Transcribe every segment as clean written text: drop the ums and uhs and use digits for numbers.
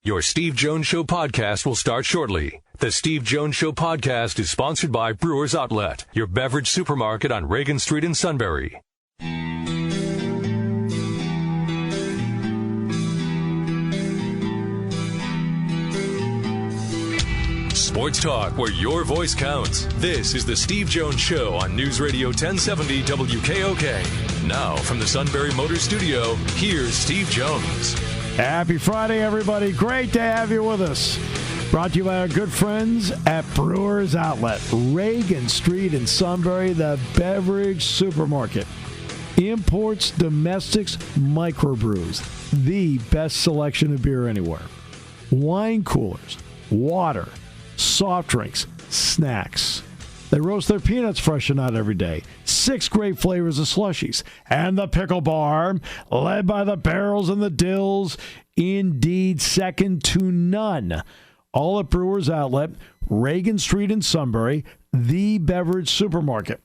Your Steve Jones Show podcast will start shortly. The Steve Jones Show podcast is sponsored by Brewers Outlet, your beverage supermarket on Reagan Street in Sunbury. Sports talk where your voice counts. This is the Steve Jones Show on News Radio 1070 WKOK. Now from the Sunbury Motors Studio, here's Steve Jones. Happy Friday, everybody. Great to have you with us. Brought to you by our good friends at Brewers Outlet, Reagan Street in Sunbury, the beverage supermarket. Imports, domestics, microbrews. The best selection of beer anywhere. Wine coolers, water, soft drinks, snacks. They roast their peanuts fresh and out every day. 6 great flavors of slushies. And the pickle bar, led by the barrels and the dills, indeed second to none. All at Brewers Outlet, Reagan Street in Sunbury, the beverage supermarket.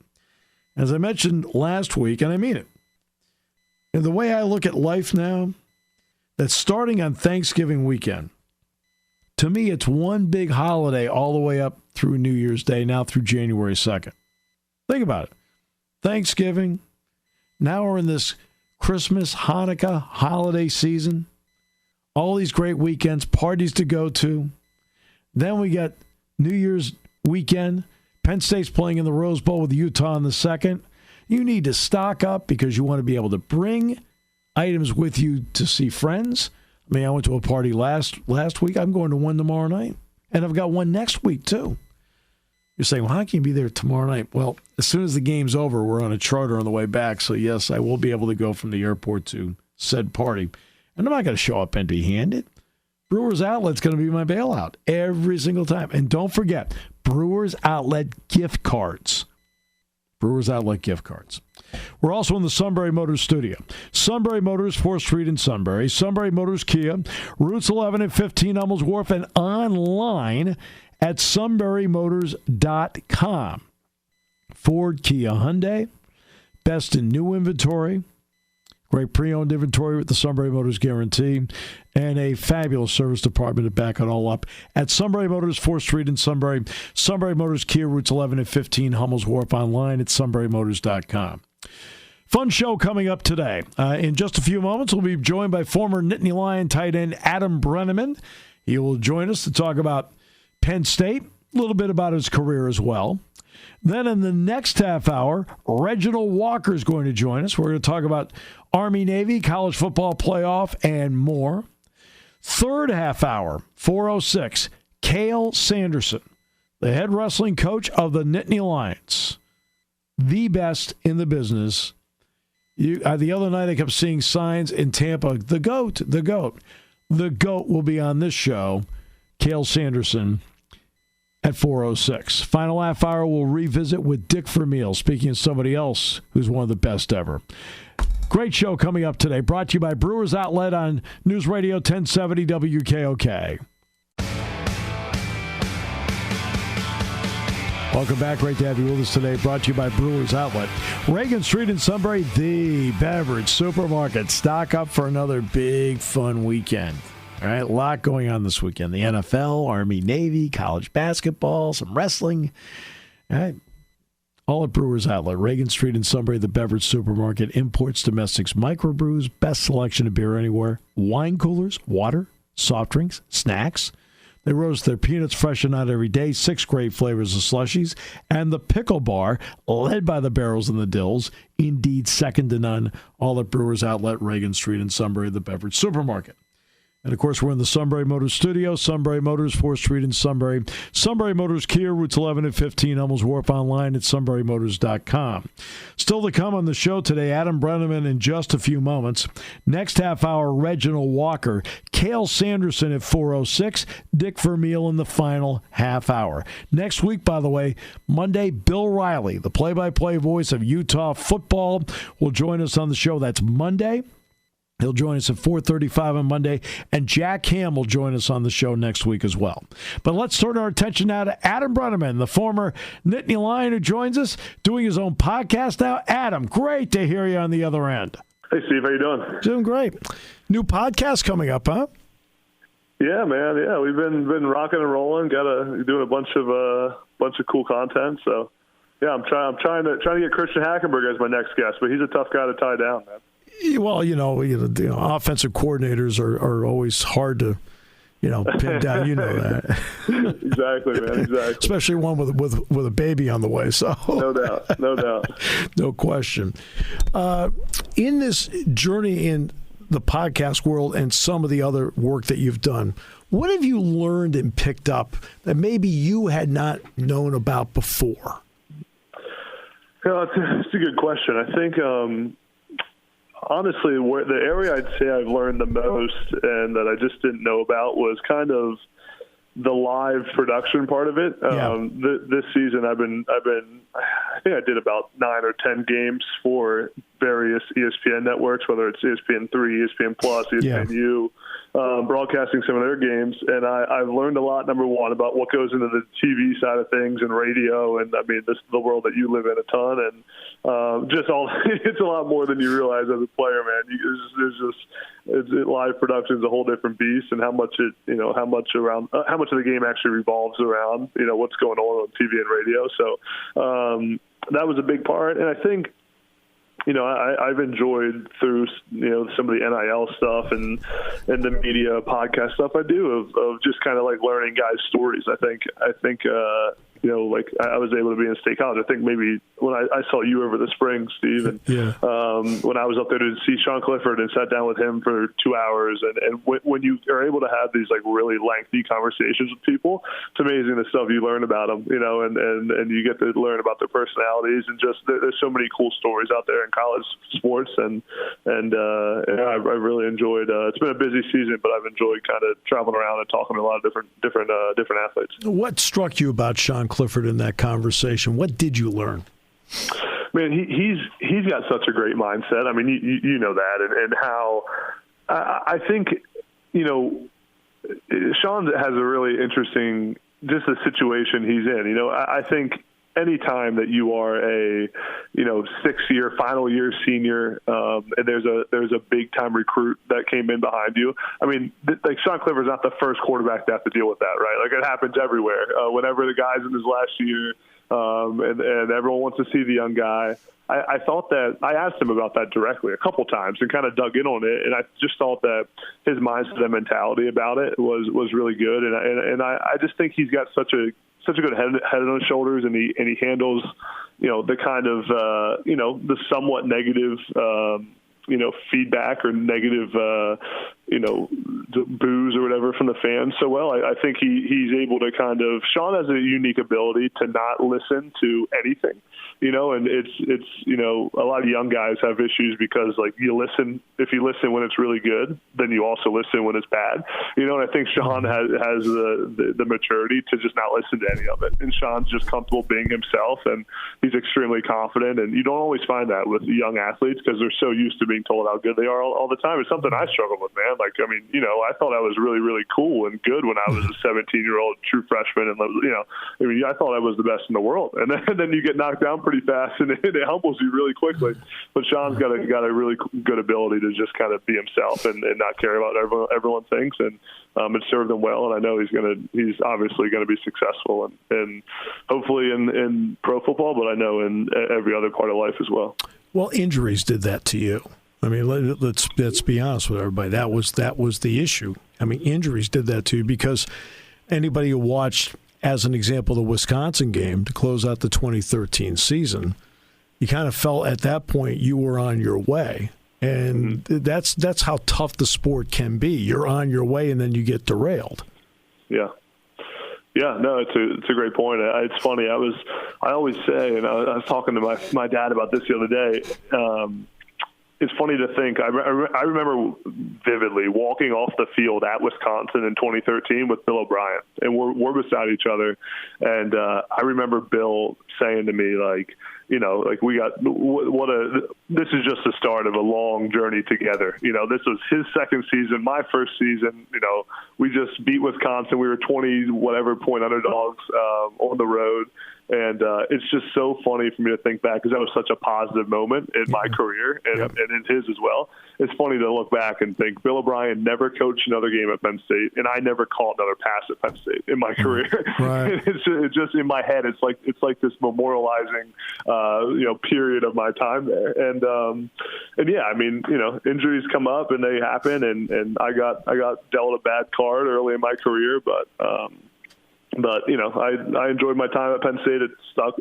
As I mentioned last week, and I mean it, and the way I look at life now, that starting on Thanksgiving weekend, to me, it's one big holiday all the way up through New Year's Day, now through January 2nd. Think about it. Thanksgiving. Now we're in this Christmas, Hanukkah holiday season. All these great weekends, parties to go to. Then we got New Year's weekend. Penn State's playing in the Rose Bowl with Utah in the second. You need to stock up because you want to be able to bring items with you to see friends. I mean, I went to a party last week. I'm going to one tomorrow night. And I've got one next week, too. You're saying, well, how can you be there tomorrow night? Well, as soon as the game's over, we're on a charter on the way back. So, yes, I will be able to go from the airport to said party. And I'm not going to show up empty-handed. Brewers Outlet's going to be my bailout every single time. And don't forget, Brewers Outlet gift cards. Brewers Outlet gift cards. We're also in the Sunbury Motors studio. Sunbury Motors, 4th Street in Sunbury. Sunbury Motors Kia, routes 11 and 15 Hummels Wharf, and online at sunburymotors.com. Ford, Kia, Hyundai, best in new inventory, great pre-owned inventory with the Sunbury Motors guarantee, and a fabulous service department to back it all up at Sunbury Motors, 4th Street in Sunbury. Sunbury Motors Kia, routes 11 and 15 Hummels Wharf, online at sunburymotors.com. Fun show coming up today. In just a few moments, we'll be joined by former Nittany Lion tight end Adam Breneman. He will join us to talk about Penn State, a little bit about his career as well. Then in the next half hour, Reginald Walker is going to join us. We're going to talk about Army-Navy, college football playoff, and more. Third half hour, 4:06, Cale Sanderson, the head wrestling coach of the Nittany Lions. The best in the business. The other night I kept seeing signs in Tampa, the GOAT, the GOAT. The GOAT will be on this show, Cale Sanderson, at 4:06. Final half hour, we'll revisit with Dick Vermeil, speaking of somebody else who's one of the best ever. Great show coming up today, brought to you by Brewers Outlet on News Radio 1070 WKOK. Welcome back. Great to have you with us today. Brought to you by Brewers Outlet. Reagan Street in Sunbury, the beverage supermarket. Stock up for another big, fun weekend. All right, a lot going on this weekend. The NFL, Army, Navy, college basketball, some wrestling. All right. All at Brewers Outlet. Reagan Street in Sunbury, the beverage supermarket. Imports, domestics, microbrews. Best selection of beer anywhere. Wine coolers, water, soft drinks, snacks. They roast their peanuts fresh and out every day. 6 great flavors of slushies. And the pickle bar, led by the barrels and the dills. Indeed, second to none. All at Brewers Outlet, Reagan Street in Sunbury, the beverage supermarket. And, of course, we're in the Sunbury Motors studio. Sunbury Motors, 4th Street in Sunbury. Sunbury Motors Kia, routes 11 and 15, Hummels Wharf, online at sunburymotors.com. Still to come on the show today, Adam Breneman in just a few moments. Next half hour, Reginald Walker. Cale Sanderson at 4:06. Dick Vermeil in the final half hour. Next week, by the way, Monday, Bill Riley, the play-by-play voice of Utah football, will join us on the show. That's Monday. He'll join us at 4:35 on Monday, and Jack Ham will join us on the show next week as well. But let's turn our attention now to Adam Breneman, the former Nittany Lion who joins us, doing his own podcast now. Adam, great to hear you on the other end. Hey, Steve. How you doing? Doing great. New podcast coming up, huh? Yeah, man. Yeah, we've been rocking and rolling. Doing a bunch of cool content. So, yeah, I'm trying to get Christian Hackenberg as my next guest, but he's a tough guy to tie down, man. Well, the offensive coordinators are always hard to, pin down. You know that. Exactly, man. Exactly. Especially one with a baby on the way. So no doubt, no question. In this journey in the podcast world and some of the other work that you've done, what have you learned and picked up that maybe you had not known about before? It's a good question. I think, honestly, the area I'd say I've learned the most and that I just didn't know about was kind of the live production part of it. Yeah. This season, I think I did about 9 or 10 games for various ESPN networks, whether it's ESPN3, ESPN Plus, ESPNU, broadcasting some of their games. And I've learned a lot, number one, about what goes into the TV side of things and radio. And I mean, this is the world that you live in a ton. And it's a lot more than you realize as a player, man. Live production is a whole different beast, and how much of the game actually revolves around, what's going on TV and radio. So that was a big part. And I think, I've enjoyed through, some of the NIL stuff and the media podcast stuff I do of just kind of like learning guys' stories. I think, like I was able to be in State College. I think maybe when I saw you over the spring, Steve, and when I was up there to see Sean Clifford and sat down with him for 2 hours, and when you are able to have these like really lengthy conversations with people, it's amazing the stuff you learn about them, and you get to learn about their personalities, and just there's so many cool stories out there in college sports, and I've really enjoyed. It's been a busy season, but I've enjoyed kind of traveling around and talking to a lot of different athletes. What struck you about Sean Clifford in that conversation? What did you learn? Man, he's got such a great mindset. I mean, you know that, and how I think Sean has a really interesting just the situation he's in. I think any time that you are a 6-year final year senior and there's a big time recruit that came in behind you. I mean, like Sean Clifford's not the first quarterback to have to deal with that, right? Like it happens everywhere. Whenever the guy's in his last year and everyone wants to see the young guy. I thought that I asked him about that directly a couple times and kind of dug in on it, and I just thought that his mindset and mentality about it was really good, and I just think he's got such a good head on his shoulders, and he handles the kind of the somewhat negative feedback or negative boos or whatever from the fans so well. I think he's able to Sean has a unique ability to not listen to anything. And it's a lot of young guys have issues because like if you listen when it's really good, then you also listen when it's bad. And I think Sean has the maturity to just not listen to any of it. And Sean's just comfortable being himself, and he's extremely confident. And you don't always find that with young athletes because they're so used to being told how good they are all the time. It's something I struggle with, man. Like, I mean, I thought I was really, really cool and good when I was a 17-year-old true freshman. And, I thought I was the best in the world. And then you get knocked down pretty fast, and it humbles you really quickly. But Sean's got a really good ability to just kind of be himself and not care about everyone thinks, and it served him well. And I know he's obviously going to be successful, and hopefully in pro football, but I know in every other part of life as well. Well, injuries did that to you. I mean, let's be honest with everybody. That was the issue. I mean, injuries did that to you because anybody who watched, as an example, the Wisconsin game to close out the 2013 season, you kind of felt at that point you were on your way. And that's how tough the sport can be. You're on your way, and then you get derailed. Yeah. Yeah, no, it's a great point. It's funny. I always say, and I was talking to my dad about this the other day. It's funny to think. I remember vividly walking off the field at Wisconsin in 2013 with Bill O'Brien, and we're beside each other. And I remember Bill saying to me, like, like this is just the start of a long journey together. This was his second season, my first season. We just beat Wisconsin. We were 20 whatever point underdogs on the road. And it's just so funny for me to think back because that was such a positive moment in my career and in his as well. It's funny to look back and think Bill O'Brien never coached another game at Penn State, and I never called another pass at Penn State in my career. Right. It's just in my head. It's like this memorializing, period of my time there. And yeah, I mean, injuries come up and they happen, and I got dealt a bad card early in my career, but I enjoyed my time at Penn State. It sucked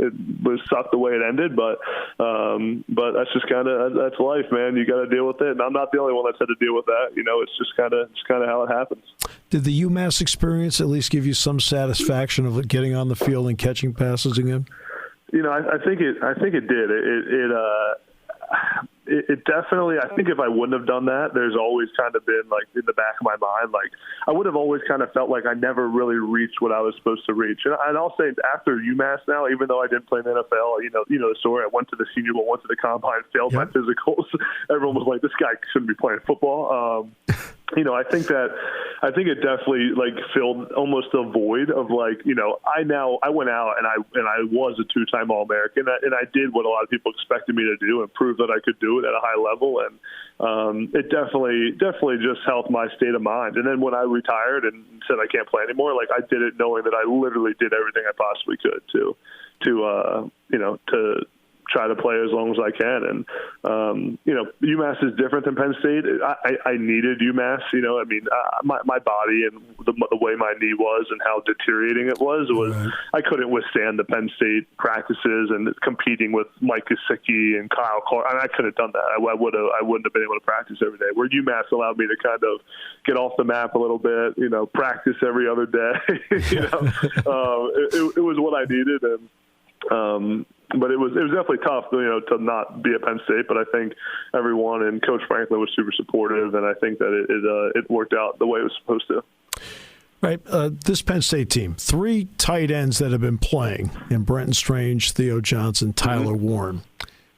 the way it ended, but that's just that's life, man. You got to deal with it, and I'm not the only one that's had to deal with that. It's just kind of how it happens. Did the UMass experience at least give you some satisfaction of getting on the field and catching passes again? I think it did. It definitely, I think if I wouldn't have done that, there's always kind of been like in the back of my mind, like I would have always kind of felt like I never really reached what I was supposed to reach. And I'll say after UMass now, even though I didn't play in the NFL, you know the story. I went to the Senior Bowl, went to the Combine, failed my physicals. Everyone was like, this guy shouldn't be playing football. I think it definitely like filled almost a void of like, I went out and I was a 2-time All-American and I did what a lot of people expected me to do and prove that I could do it at a high level. And it definitely just helped my state of mind. And then when I retired and said I can't play anymore, like I did it knowing that I literally did everything I possibly could to try to play as long as I can. And, UMass is different than Penn State. I needed UMass, my body and the way my knee was and how deteriorating it was right. I couldn't withstand the Penn State practices and competing with Mike Gesicki and Kyle Clark. I couldn't have done that. I wouldn't have been able to practice every day. Where UMass allowed me to kind of get off the map a little bit, practice every other day. It was what I needed. And, but it was definitely tough, to not be at Penn State. But I think everyone and Coach Franklin was super supportive, and I think that it worked out the way it was supposed to. Right. This Penn State team, 3 tight ends that have been playing in Brenton Strange, Theo Johnson, Tyler Warren.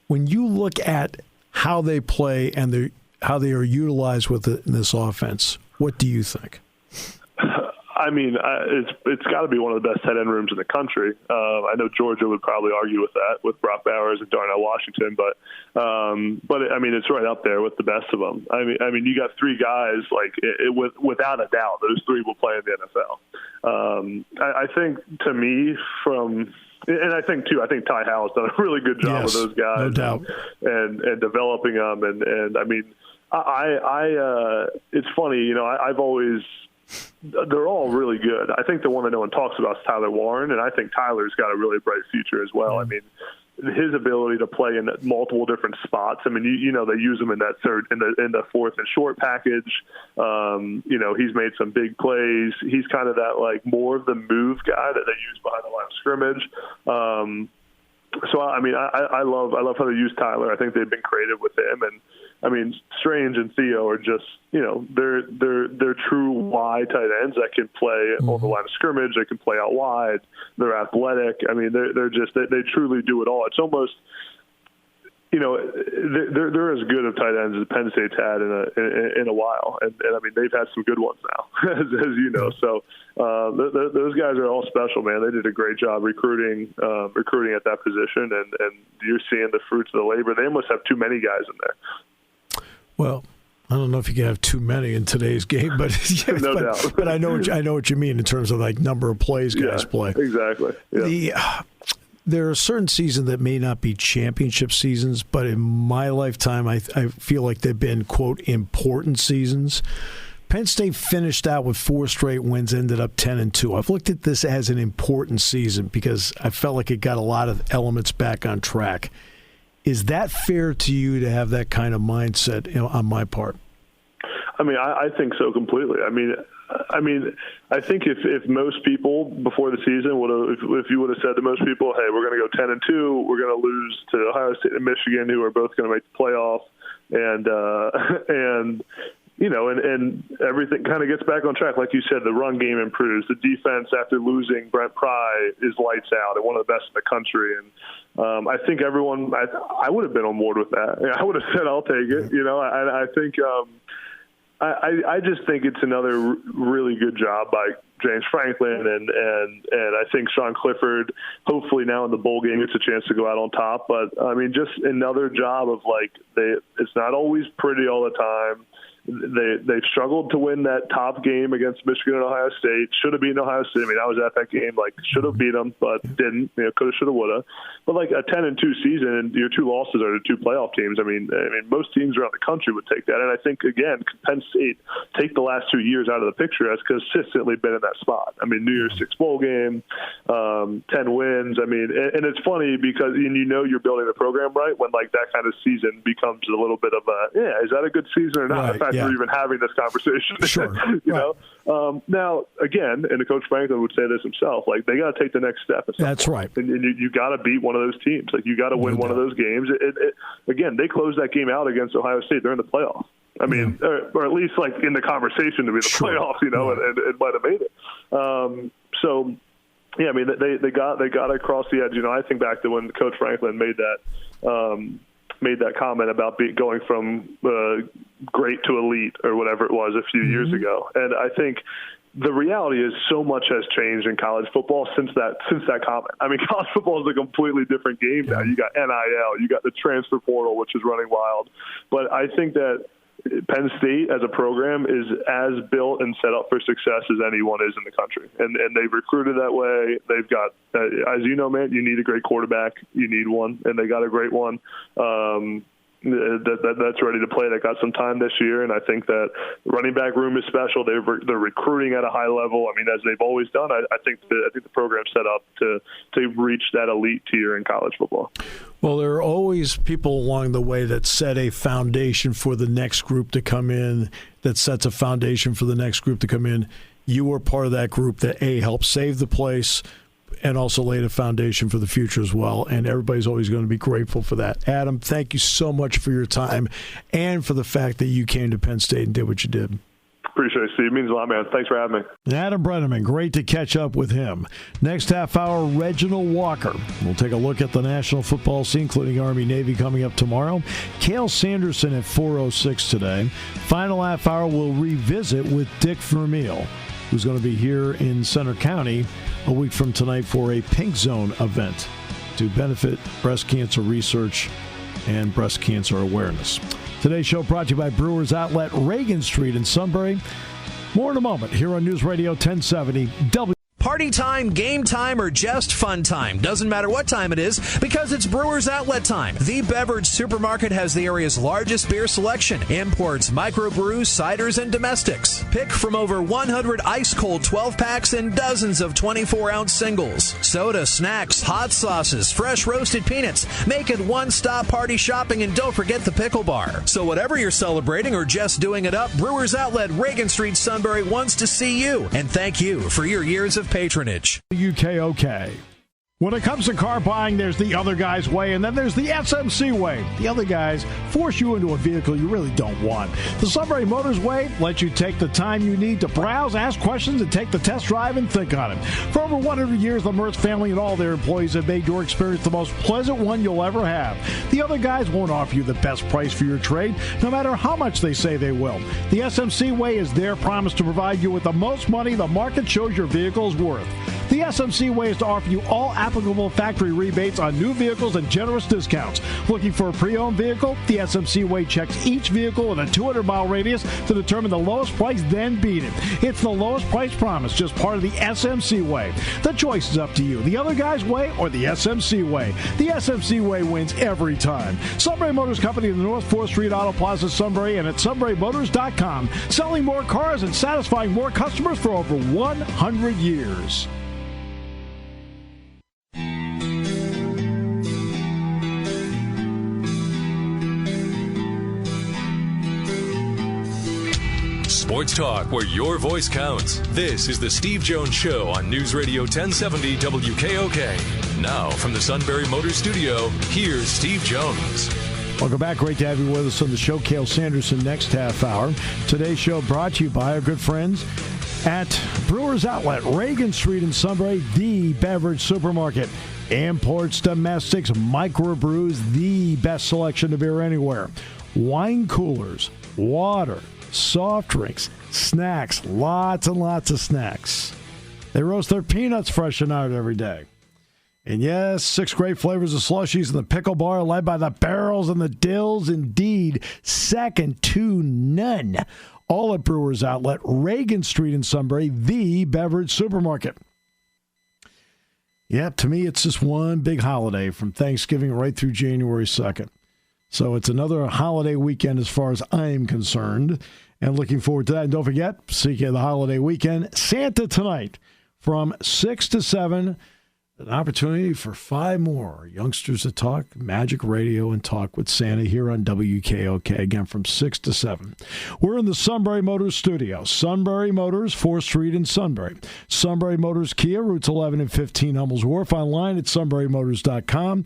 When you look at how they play and how they are utilized in this offense, what do you think? I mean, it's got to be one of the best tight end rooms in the country. I know Georgia would probably argue with that, with Brock Bowers and Darnell Washington, but I mean, it's right up there with the best of them. I mean, you got 3 guys like without a doubt, those 3 will play in the NFL. I think to me and I think Ty Howell's done a really good job with those guys, no doubt, and developing them. And I mean, it's funny, I've always. They're all really good. I think the one that no one talks about is Tyler Warren, and I think Tyler's got a really bright future as well. I mean, his ability to play in multiple different spots. I mean, they use him in that third, in the fourth and short package. He's made some big plays. He's kind of that like more of the move guy that they use behind the line of scrimmage. So I mean, I love how they use Tyler. I think they've been creative with him, and I mean, Strange and Theo are just they're true wide tight ends that can play on the line of scrimmage. They can play out wide. They're athletic. I mean, they truly do it all. It's almost they're as good of tight ends as Penn State's had in a while, and I mean they've had some good ones now, as you know. So those guys are all special, man. They did a great job recruiting at that position, and you're seeing the fruits of the labor. They almost have too many guys in there. Well, I don't know if you can have too many in today's game, but no doubt. But I know what you mean in terms of like number of plays guys play. Exactly. Yeah. There are certain seasons that may not be championship seasons, but in my lifetime, I feel like they've been, quote, important seasons. Penn State finished out with 4 straight wins, ended up 10-2. I've looked at this as an important season because I felt like it got a lot of elements back on track. Is that fair to you to have that kind of mindset on my part? I mean, I think so completely. I mean, I think if most people before the season if you would have said to most people, hey, we're going to go 10-2, we're going to lose to Ohio State and Michigan, who are both going to make the playoff, and everything kind of gets back on track. Like you said, the run game improves. The defense, after losing Brent Pry, is lights out and one of the best in the country. And I think everyone, I would have been on board with that. I would have said, I'll take it. I think, I just think it's another really good job by James Franklin, and I think Sean Clifford, hopefully now in the bowl game, gets a chance to go out on top. But I mean, just another job of it's not always pretty all the time. They've struggled to win that top game against Michigan and Ohio State. Should have beaten Ohio State. I mean, I was at that game. Should have beat them, but didn't. Could have, should have, would have. But a 10-2 season, and your 2 losses are the 2 playoff teams. I mean, most teams around the country would take that. And I think again, Penn State, take the last 2 years out of the picture, has consistently been in that spot. I mean, New Year's Six bowl game, 10 wins. I mean, and it's funny because you're building the program right when that kind of season becomes a little bit of is that a good season or not? Right. In fact, we're even having this conversation. Sure. you know. Now, again, and Coach Franklin would say this himself, they got to take the next step. That's right. And you got to beat one of those teams. You got to win one of those games. Again, they closed that game out against Ohio State. They're in the playoffs. I mean, or at least in the conversation to be the playoffs, and might have made it. So, yeah, I mean, they got across the edge. I think back to when Coach Franklin made that comment about going from great to elite or whatever it was a few years ago. And I think the reality is so much has changed in college football since that comment. I mean, college football is a completely different game now. You got NIL, you got the transfer portal, which is running wild. But I think that Penn State as a program is as built and set up for success as anyone is in the country. And they've recruited that way. They've got, as you know, man, you need a great quarterback. You need one, and they got a great one. That's ready to play. They got some time this year, and I think that running back room is special. They're recruiting at a high level. I mean, as they've always done. I think the program's set up to reach that elite tier in college football. Well, there are always people along the way that set a foundation for the next group to come in, that sets a foundation for the next group to come in. You were part of that group that, helped save the place and also laid a foundation for the future as well. And everybody's always going to be grateful for that. Adam, thank you so much for your time and for the fact that you came to Penn State and did what you did. Appreciate it, Steve. It means a lot, man. Thanks for having me. Adam Breneman, great to catch up with him. Next half hour, Reginald Walker. We'll take a look at the national football scene, including Army-Navy coming up tomorrow. Cale Sanderson at 4:06 today. Final half hour, we'll revisit with Dick Vermeil, who's going to be here in Center County a week from tonight for a Pink Zone event to benefit breast cancer research and breast cancer awareness. Today's show brought to you by Brewers Outlet, Reagan Street in Sunbury. More in a moment here on News Radio 1070 W. Party time, game time, or just fun time. Doesn't matter what time it is, because it's Brewers Outlet time. The beverage supermarket has the area's largest beer selection. Imports, microbrews, ciders, and domestics. Pick from over 100 ice-cold 12-packs and dozens of 24-ounce singles. Soda, snacks, hot sauces, fresh roasted peanuts. Make it one-stop party shopping, and don't forget the pickle bar. So whatever you're celebrating or just doing it up, Brewers Outlet, Reagan Street, Sunbury wants to see you. And thank you for your years of patronage. UKOK. When it comes to car buying, there's the other guy's way, and then there's the SMC way. The other guys force you into a vehicle you really don't want. The Sunbury Motors way lets you take the time you need to browse, ask questions, and take the test drive and think on it. For over 100 years, the Mertz family and all their employees have made your experience the most pleasant one you'll ever have. The other guys won't offer you the best price for your trade, no matter how much they say they will. The SMC way is their promise to provide you with the most money the market shows your vehicle is worth. The SMC way is to offer you all applicable factory rebates on new vehicles and generous discounts. Looking for a pre-owned vehicle? The SMC way checks each vehicle in a 200-mile radius to determine the lowest price, then beat it. It's the lowest price promise, just part of the SMC way. The choice is up to you. The other guy's way or the SMC way. The SMC way wins every time. Sunbury Motors Company in the North 4th Street Auto Plaza, Sunbury, and at sunburymotors.com. Selling more cars and satisfying more customers for over 100 years. Sports talk where your voice counts. This is the Steve Jones Show on News Radio 1070 WKOK. Now from the Sunbury Motors Studio, here's Steve Jones. Welcome back. Great to have you with us on the show. Cale Sanderson next half hour. Today's show brought to you by our good friends At Brewers Outlet, Reagan Street in Sunbury, the beverage supermarket. Imports, domestics, microbrews, the best selection of beer anywhere. Wine coolers, water, soft drinks, snacks, lots and lots of snacks. They roast their peanuts fresh and out every day. And yes, 6 great flavors of slushies in the pickle bar, led by the barrels and the dills. Indeed, second to none. All at Brewers Outlet, Reagan Street in Sunbury, the beverage supermarket. Yeah, to me, it's just one big holiday from Thanksgiving right through January 2nd. So it's another holiday weekend as far as I'm concerned. And looking forward to that. And don't forget, speaking of the holiday weekend, Santa tonight from 6 to 7. An opportunity for 5 more youngsters to talk Magic Radio and talk with Santa here on WKOK, again from 6 to 7. We're in the Sunbury Motors studio. Sunbury Motors, 4th Street in Sunbury. Sunbury Motors Kia, routes 11 and 15 Hummels Wharf, online at sunburymotors.com.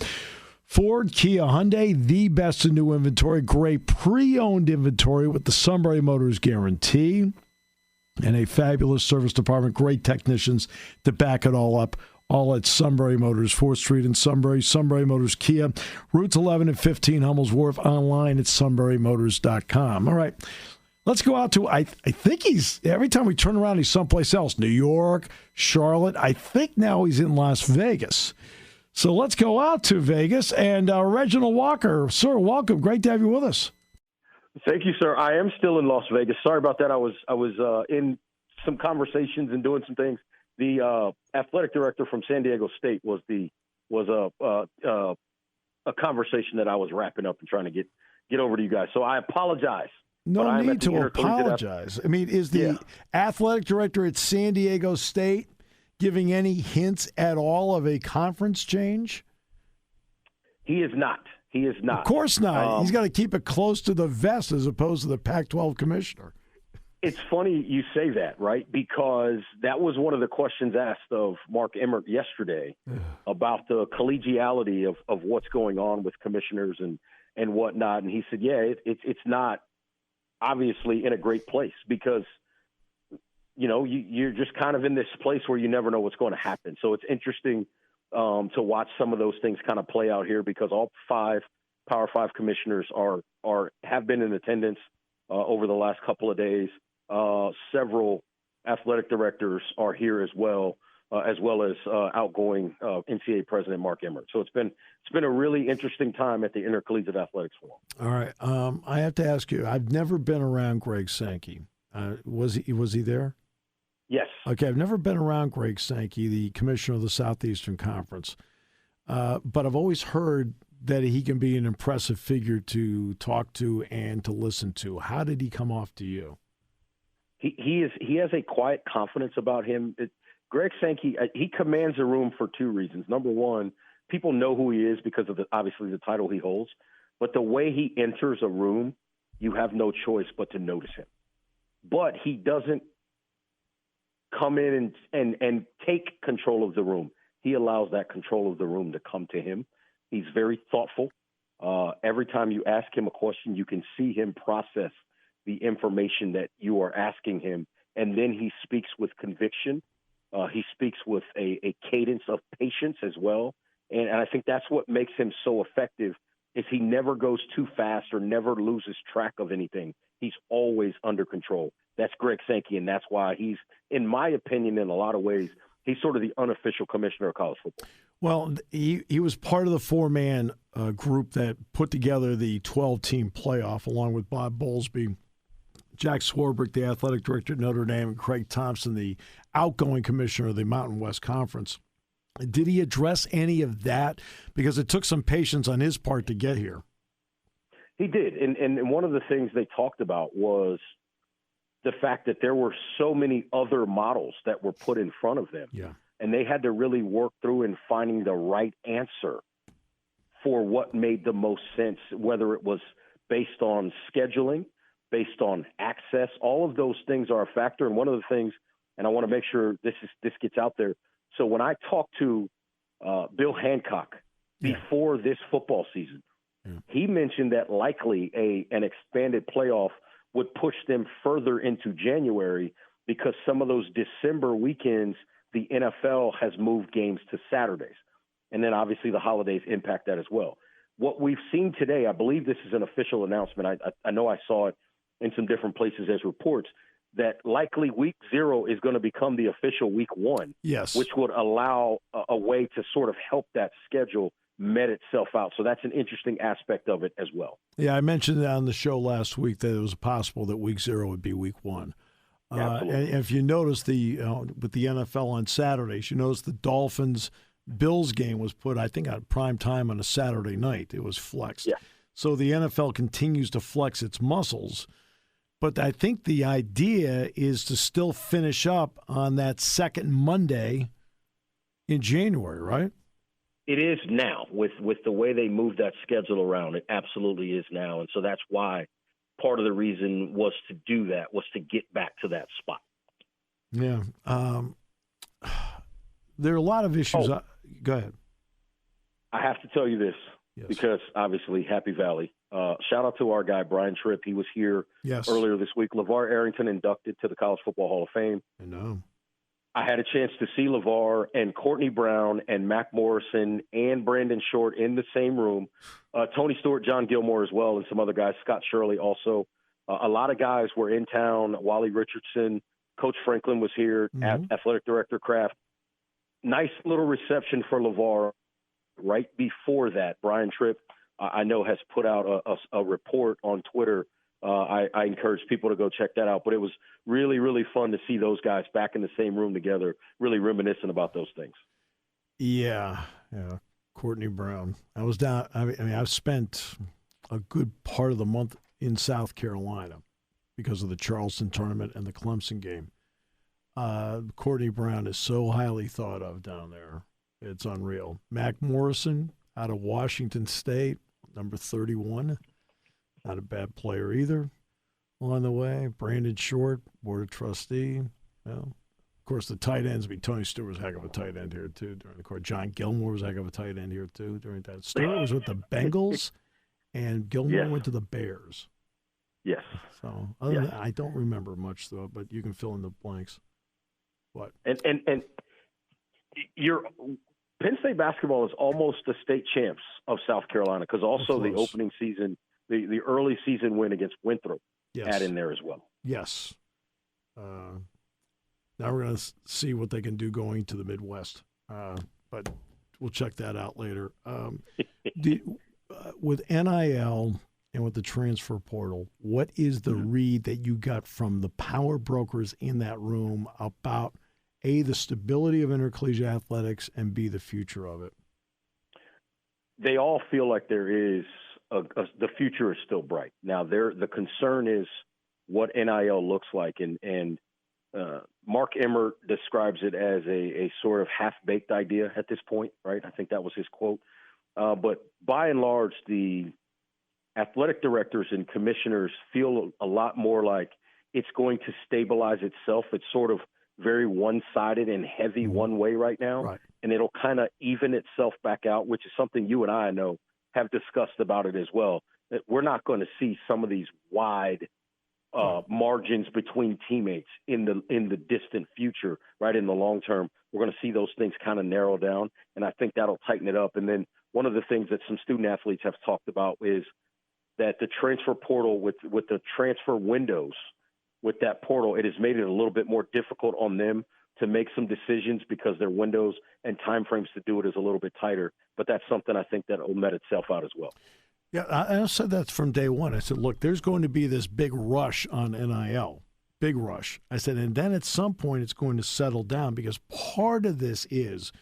Ford, Kia, Hyundai, the best in new inventory. Great pre-owned inventory with the Sunbury Motors guarantee. And a fabulous service department. Great technicians to back it all up. All at Sunbury Motors, 4th Street in Sunbury. Sunbury Motors Kia, routes 11 and 15 Hummels Wharf, online at sunburymotors.com. All right, let's go out to, I think he's, every time we turn around, he's someplace else. New York, Charlotte. I think now he's in Las Vegas. So let's go out to Vegas. And Reginald Walker, sir, welcome. Great to have you with us. Thank you, sir. I am still in Las Vegas. Sorry about that. I was in some conversations and doing some things. The athletic director from San Diego State was a conversation that I was wrapping up and trying to get over to you guys. So I apologize. No need to apologize. I mean, is the athletic director at San Diego State giving any hints at all of a conference change? He is not. He is not. Of course not. He's got to keep it close to the vest as opposed to the Pac-12 commissioner. It's funny you say that, right? Because that was one of the questions asked of Mark Emmert yesterday about the collegiality of what's going on with commissioners and whatnot. And he said, it's not obviously in a great place because, you're just kind of in this place where you never know what's going to happen. So it's interesting to watch some of those things kind of play out here because all 5 Power 5 commissioners have been in attendance over the last couple of days. Several athletic directors are here as well as outgoing NCAA President Mark Emmert. So it's been a really interesting time at the Intercollegiate Athletics Forum. All right, I have to ask you. I've never been around Greg Sankey. Was he there? Yes. Okay, I've never been around Greg Sankey, the commissioner of the Southeastern Conference, but I've always heard that he can be an impressive figure to talk to and to listen to. How did he come off to you? He has a quiet confidence about him. Greg Sankey, he commands a room for 2 reasons. Number one, people know who he is because of obviously the title he holds. But the way he enters a room, you have no choice but to notice him. But he doesn't come in and take control of the room. He allows that control of the room to come to him. He's very thoughtful. Every time you ask him a question, you can see him process the information that you are asking him, and then he speaks with conviction. He speaks with a cadence of patience as well, and I think that's what makes him so effective is he never goes too fast or never loses track of anything. He's always under control. That's Greg Sankey, and that's why he's, in my opinion, in a lot of ways, he's sort of the unofficial commissioner of college football. Well, he was part of the 4-man group that put together the 12-team playoff, along with Bob Bowlesby, Jack Swarbrick, the athletic director at Notre Dame, and Craig Thompson, the outgoing commissioner of the Mountain West Conference. Did he address any of that? Because it took some patience on his part to get here. He did. And one of the things they talked about was the fact that there were so many other models that were put in front of them. Yeah. And they had to really work through in finding the right answer for what made the most sense, whether it was based on scheduling, based on access. All of those things are a factor. And one of the things, and I want to make sure this gets out there. So when I talked to Bill Hancock before this football season, he mentioned that likely an expanded playoff would push them further into January because some of those December weekends, the NFL has moved games to Saturdays. And then obviously the holidays impact that as well. What we've seen today, I believe this is an official announcement. I know I saw it in some different places as reports, that likely week 0 is going to become the official week 1. Yes. Which would allow a way to sort of help that schedule met itself out. So that's an interesting aspect of it as well. Yeah, I mentioned on the show last week that it was possible that week 0 would be week 1. And if you notice with the NFL on Saturdays, you notice the Dolphins-Bills game was put, I think, on prime time on a Saturday night. It was flexed. Yeah. So the NFL continues to flex its muscles. But I think the idea is to still finish up on that second Monday in January, right? It is now with the way they move that schedule around. It absolutely is now. And so that's why part of the reason was to do that, was to get back to that spot. Yeah. There are a lot of issues. Go ahead. I have to tell you this, because obviously Happy Valley. Shout out to our guy, Brian Tripp. He was here earlier this week. LeVar Arrington inducted to the College Football Hall of Fame. I know. I had a chance to see LeVar and Courtney Brown and Mac Morrison and Brandon Short in the same room. Tony Stewart, John Gilmore as well, and some other guys. Scott Shirley also. A lot of guys were in town. Wally Richardson, Coach Franklin was here, Athletic Director Kraft. Nice little reception for LeVar. Right before that, Brian Tripp, I know, has put out a report on Twitter. I encourage people to go check that out. But it was really, really fun to see those guys back in the same room together, really reminiscing about those things. Yeah. Courtney Brown. I was down. I mean, I've spent a good part of the month in South Carolina because of the Charleston tournament and the Clemson game. Courtney Brown is so highly thought of down there. It's unreal. Mac Morrison out of Washington State, number 31. Not a bad player either along the way. Brandon Short, Board of Trustee. Well, of course, the tight ends. Tony Stewart was a heck of a tight end here, too, during the course. John Gilmore was a heck of a tight end here, too, during that. Stewart was with the Bengals, and Gilmore went to the Bears. Yes. So, other than that, I don't remember much, though, but you can fill in the blanks. What? And you're – Penn State basketball is almost the state champs of South Carolina, because also the opening season, the early season win against Winthrop add in there as well. Yes. Now we're going to see what they can do going to the Midwest, but we'll check that out later. With NIL and with the transfer portal, what is the read that you got from the power brokers in that room about A, the stability of intercollegiate athletics, and B, the future of it? They all feel like there is the future is still bright. Now, the concern is what NIL looks like, and Mark Emmert describes it as a sort of half-baked idea at this point, right? I think that was his quote. But by and large, the athletic directors and commissioners feel a lot more like it's going to stabilize itself. It's sort of very one-sided and heavy one way right now, and it'll kind of even itself back out, which is something you and I know have discussed about it as well. That we're not going to see some of these wide margins between teammates in the distant future, right? In the long term, we're going to see those things kind of narrow down, and I think that'll tighten it up. And then one of the things that some student athletes have talked about is that the transfer portal with the transfer windows, with that portal, it has made it a little bit more difficult on them to make some decisions because their windows and timeframes to do it is a little bit tighter. But that's something I think that will met itself out as well. Yeah, I said that from day one. I said, look, there's going to be this big rush on NIL, big rush. I said, and then at some point it's going to settle down, because part of this is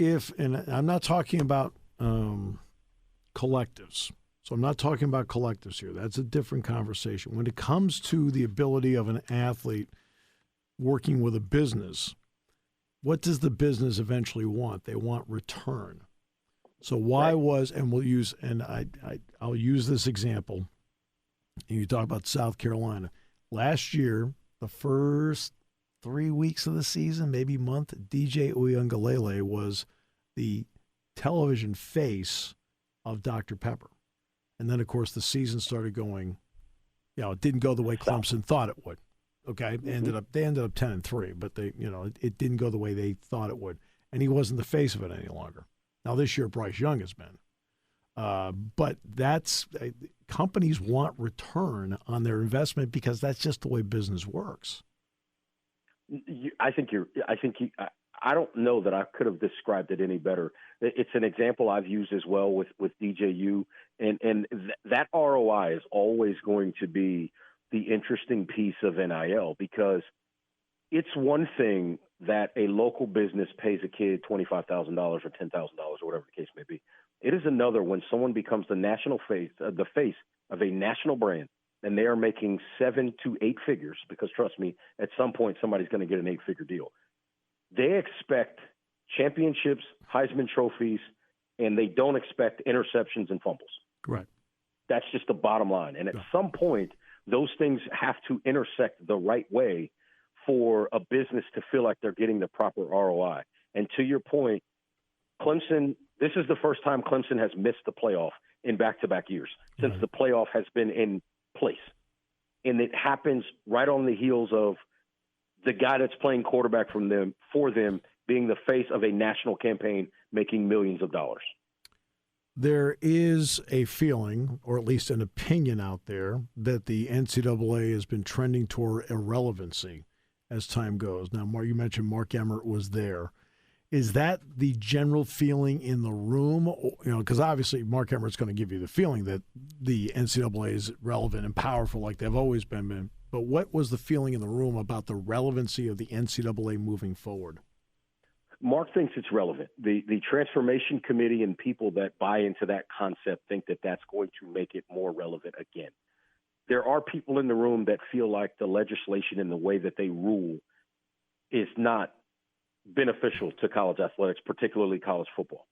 and I'm not talking about collectives. So I'm not talking about collectives here. That's a different conversation. When it comes to the ability of an athlete working with a business, what does the business eventually want? They want return. So I'll use this example. And you talk about South Carolina. Last year, the first 3 weeks of the season, maybe month, DJ Uiagalelei was the television face of Dr. Pepper. And then, of course, the season started going, it didn't go the way Clemson thought it would. Okay, they ended up 10-3, but it didn't go the way they thought it would, and he wasn't the face of it any longer. Now this year, Bryce Young has been, but that's companies want return on their investment because that's just the way business works. I don't know that I could have described it any better. It's an example I've used as well with DJU, and that ROI is always going to be the interesting piece of NIL, because it's one thing that a local business pays a kid $25,000 or $10,000 or whatever the case may be. It is another when someone becomes the face of a national brand, and they are making 7 to 8 figures, because trust me, at some point somebody's going to get an 8-figure deal. They expect championships, Heisman trophies, and they don't expect interceptions and fumbles. Right. That's just the bottom line. And at some point, those things have to intersect the right way for a business to feel like they're getting the proper ROI. And to your point, Clemson, this is the first time Clemson has missed the playoff in back-to-back years since the playoff has been in place. And it happens right on the heels of the guy that's playing quarterback for them being the face of a national campaign making millions of dollars. There is a feeling, or at least an opinion out there, that the NCAA has been trending toward irrelevancy as time goes. Now, you mentioned Mark Emmert was there. Is that the general feeling in the room? Because obviously Mark Emmert's going to give you the feeling that the NCAA is relevant and powerful like they've always been. But what was the feeling in the room about the relevancy of the NCAA moving forward? Mark thinks it's relevant. The transformation committee and people that buy into that concept think that that's going to make it more relevant again. There are people in the room that feel like the legislation and the way that they rule is not beneficial to college athletics, particularly college football.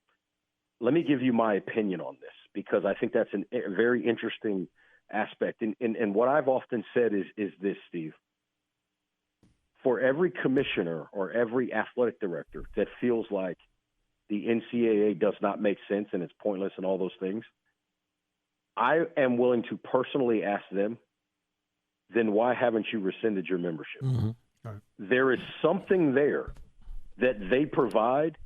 Let me give you my opinion on this, because I think that's a very interesting aspect. And what I've often said is this, Steve. For every commissioner or every athletic director that feels like the NCAA does not make sense and it's pointless and all those things, I am willing to personally ask them, then why haven't you rescinded your membership? Mm-hmm. Right. There is something there that they provide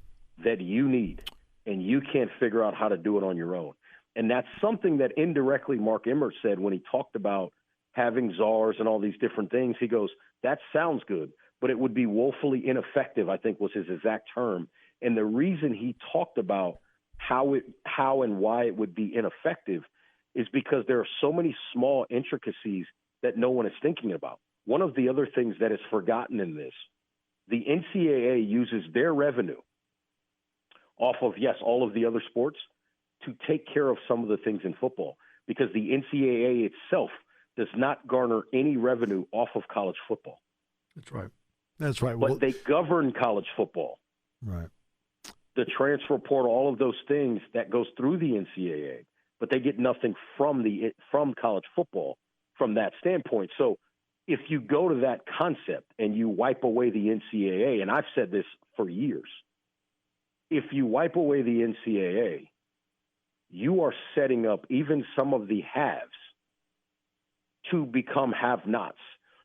that you need, and you can't figure out how to do it on your own. And that's something that indirectly Mark Emmert said when he talked about having czars and all these different things. He goes, that sounds good, but it would be woefully ineffective, I think was his exact term. And the reason he talked about how and why it would be ineffective is because there are so many small intricacies that no one is thinking about. One of the other things that is forgotten in this, the NCAA uses their revenue off of, yes, all of the other sports to take care of some of the things in football, because the NCAA itself does not garner any revenue off of college football. That's right. That's right. But they govern college football. Right. The transfer portal, all of those things that goes through the NCAA, but they get nothing from college football from that standpoint. So if you go to that concept and you wipe away the NCAA, and I've said this for years, if you wipe away the NCAA, you are setting up even some of the haves to become have-nots.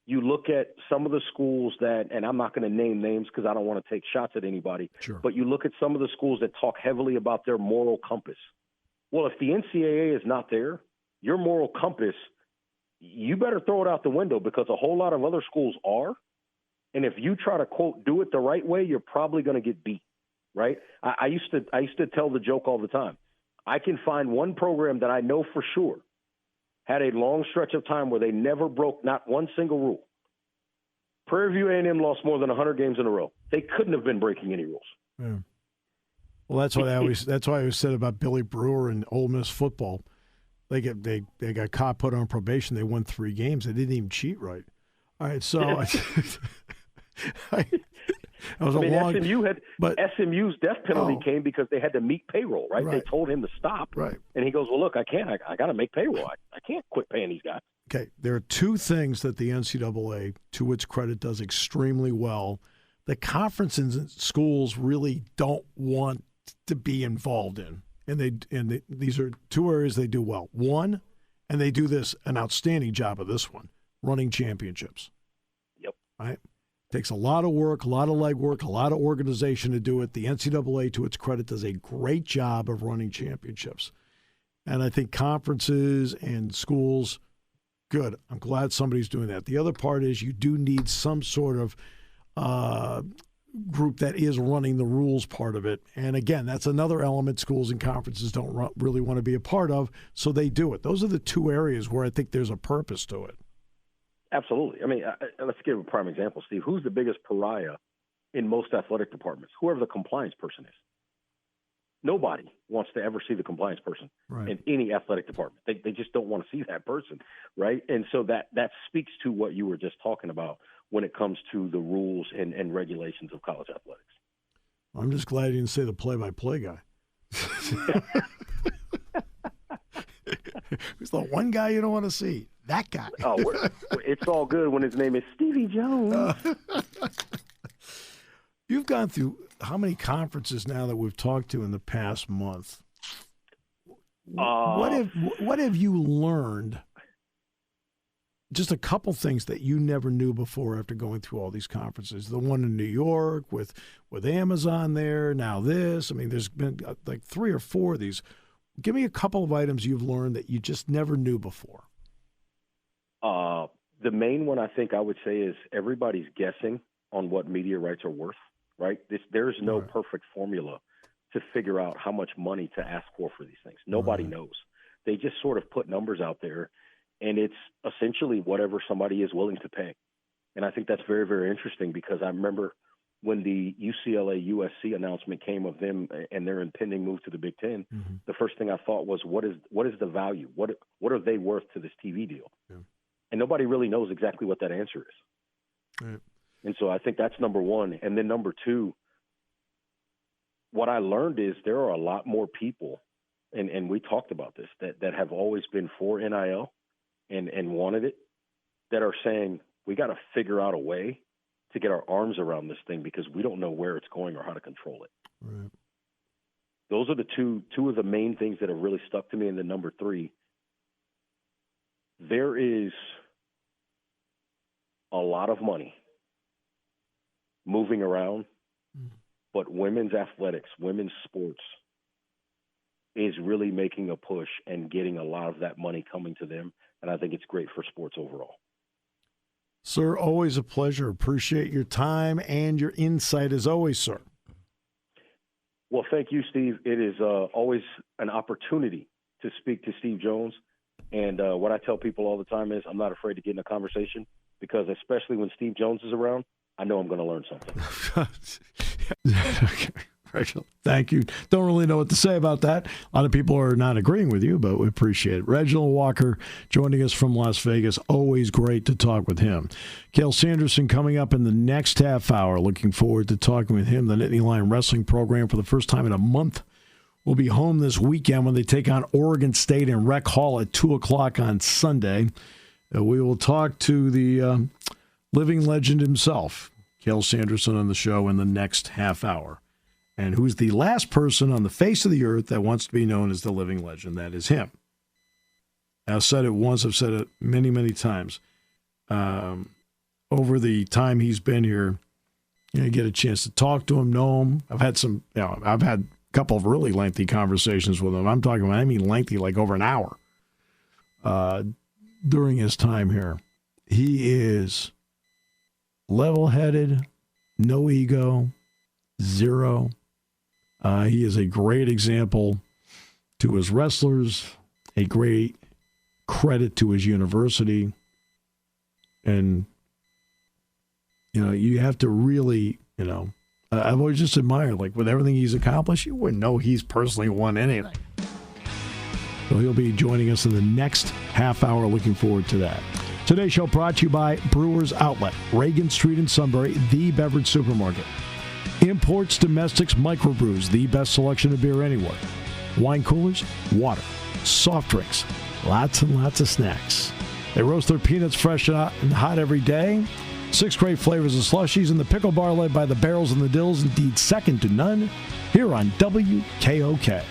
You look at some of the schools that, and I'm not going to name names because I don't want to take shots at anybody, sure, but you look at some of the schools that talk heavily about their moral compass. Well, if the NCAA is not there, your moral compass, you better throw it out the window, because a whole lot of other schools are. And if you try to, quote, do it the right way, you're probably going to get beat, right? I used to tell the joke all the time. I can find one program that I know for sure had a long stretch of time where they never broke not one single rule. Prairie View A&M lost more than 100 games in a row. They couldn't have been breaking any rules. Yeah. Well, that's why I always said about Billy Brewer and Ole Miss football. They got caught, put on probation. They won 3 games. They didn't even cheat right. All right, so SMU's death penalty came because they had to meet payroll, right? They told him to stop, right? And he goes, "Well, look, I can't. I got to make payroll. I can't quit paying these guys." Okay, there are 2 things that the NCAA, to its credit, does extremely well. The conference and schools really don't want to be involved in, and these are 2 areas they do well. One, and they do an outstanding job of this one, running championships. right? Takes a lot of work, a lot of legwork, a lot of organization to do it. The NCAA, to its credit, does a great job of running championships. And I think conferences and schools, good. I'm glad somebody's doing that. The other part is you do need some sort of group that is running the rules part of it. And again, that's another element schools and conferences don't really want to be a part of, so they do it. Those are the two areas where I think there's a purpose to it. Absolutely. I mean, let's give a prime example, Steve. Who's the biggest pariah in most athletic departments? Whoever the compliance person is. Nobody wants to ever see the compliance person in any athletic department. They just don't want to see that person, right? And so that speaks to what you were just talking about when it comes to the rules and regulations of college athletics. I'm just glad you didn't say the play-by-play guy. Who's the one guy you don't want to see? That guy. It's all good when his name is Stevie Jones. You've gone through how many conferences now that we've talked to in the past month? What have you learned? Just a couple things that you never knew before after going through all these conferences. The one in New York with Amazon there, now this. I mean, there's been like 3 or 4 of these. Give me a couple of items you've learned that you just never knew before. The main one I think I would say is everybody's guessing on what media rights are worth, right? There's no perfect formula to figure out how much money to ask for these things. Nobody knows. They just sort of put numbers out there, and it's essentially whatever somebody is willing to pay. And I think that's very, very interesting because I remember when the UCLA-USC announcement came of them and their impending move to the Big Ten, the first thing I thought was, what is the value? What are they worth to this TV deal? Yeah. And nobody really knows exactly what that answer is. Right. And so I think that's number one. And then number two, what I learned is there are a lot more people, and we talked about this, that have always been for NIL and wanted it, that are saying we got to figure out a way to get our arms around this thing because we don't know where it's going or how to control it. Right. Those are the two of the main things that have really stuck to me. And then number three, there is a lot of money moving around, but women's athletics, women's sports is really making a push and getting a lot of that money coming to them. And I think it's great for sports overall. Sir, always a pleasure. Appreciate your time and your insight as always, sir. Well, thank you, Steve. It is always an opportunity to speak to Steve Jones. And what I tell people all the time is I'm not afraid to get in a conversation because especially when Steve Jones is around, I know I'm going to learn something. Okay. Reginald, thank you. Don't really know what to say about that. A lot of people are not agreeing with you, but we appreciate it. Reginald Walker joining us from Las Vegas. Always great to talk with him. Cale Sanderson coming up in the next half hour. Looking forward to talking with him. The Nittany Lion Wrestling program for the first time in a month will be home this weekend when they take on Oregon State in Rec Hall at 2 o'clock on Sunday. We will talk to the living legend himself, Cale Sanderson, on the show in the next half hour. And who's the last person on the face of the earth that wants to be known as the living legend? That is him. I've said it once. I've said it many, many times. Over the time he's been here, you get a chance to talk to him, know him. I've had a couple of really lengthy conversations with him. I mean lengthy, like over an hour during his time here. He is level-headed, no ego, zero. He is a great example to his wrestlers, a great credit to his university. And, you have to really, I've always just admired, like with everything he's accomplished, you wouldn't know he's personally won anything. So he'll be joining us in the next half hour. Looking forward to that. Today's show brought to you by Brewers Outlet, Reagan Street in Sunbury, the beverage supermarket. Imports, domestics, microbrews, the best selection of beer anywhere. Wine coolers, water, soft drinks, lots and lots of snacks. They roast their peanuts fresh and hot every day. 6 great flavors of slushies, and the pickle bar led by the barrels and the dills, indeed second to none, here on WKOK.